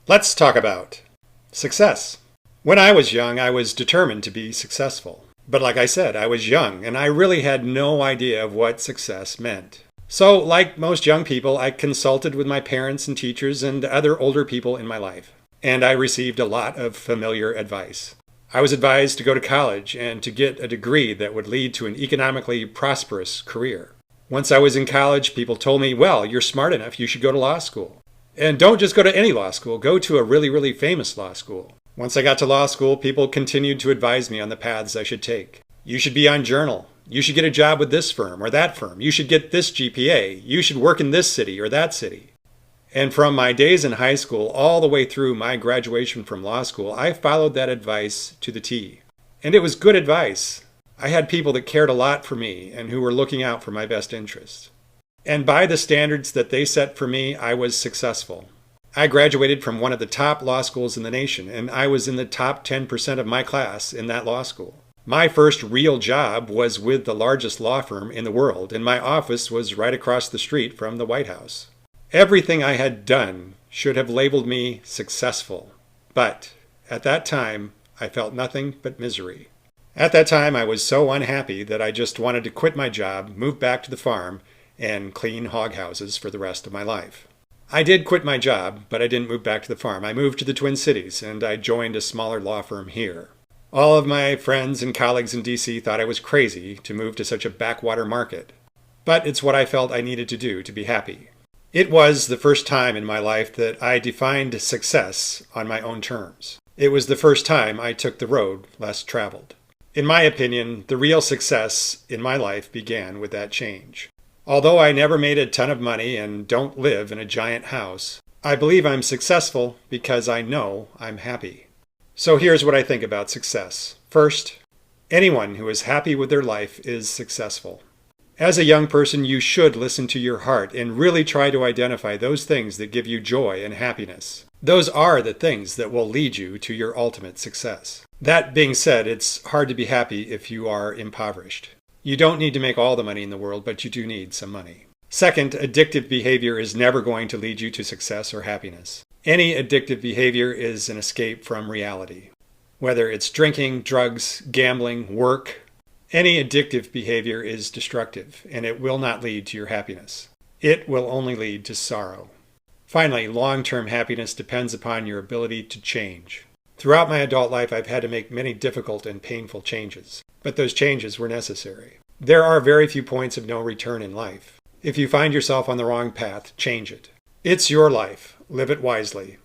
Let's talk about success. When I was young, I was determined to be successful. But like I said, I was young and I really had no idea of what success meant. So, like most young people, I consulted with my parents and teachers and other older people in my life. And I received a lot of familiar advice. I was advised to go to college and to get a degree that would lead to an economically prosperous career. Once I was in college, people told me, well, you're smart enough, you should go to law school. And don't just go to any law school, go to a really famous law school. Once I got to law school, people continued to advise me on the paths I should take. You should be on Journal. You should get a job with this firm or that firm. You should get this GPA. You should work in this city or that city. And from my days in high school all the way through my graduation from law school, I followed that advice to the T. And it was good advice. I had people that cared a lot for me and who were looking out for my best interests. And by the standards that they set for me, I was successful. I graduated from one of the top law schools in the nation, and I was in the top 10% of my class in that law school. My first real job was with the largest law firm in the world, and my office was right across the street from the White House. Everything I had done should have labeled me successful, but at that time, I felt nothing but misery. At that time, I was so unhappy that I just wanted to quit my job, move back to the farm, and clean hog houses for the rest of my life. I did quit my job, but I didn't move back to the farm. I moved to the Twin Cities, and I joined a smaller law firm here. All of my friends and colleagues in DC thought I was crazy to move to such a backwater market. But it's what I felt I needed to do to be happy. It was the first time in my life that I defined success on my own terms. It was the first time I took the road less traveled. In my opinion, the real success in my life began with that change. Although I never made a ton of money and don't live in a giant house, I believe I'm successful because I know I'm happy. So here's what I think about success. First, anyone who is happy with their life is successful. As a young person, you should listen to your heart and really try to identify those things that give you joy and happiness. Those are the things that will lead you to your ultimate success. That being said, it's hard to be happy if you are impoverished. You don't need to make all the money in the world, but you do need some money. Second, addictive behavior is never going to lead you to success or happiness. Any addictive behavior is an escape from reality. Whether it's drinking, drugs, gambling, work, any addictive behavior is destructive, and it will not lead to your happiness. It will only lead to sorrow. Finally, long-term happiness depends upon your ability to change. Throughout my adult life, I've had to make many difficult and painful changes, but those changes were necessary. There are very few points of no return in life. If you find yourself on the wrong path, change it. It's your life. Live it wisely.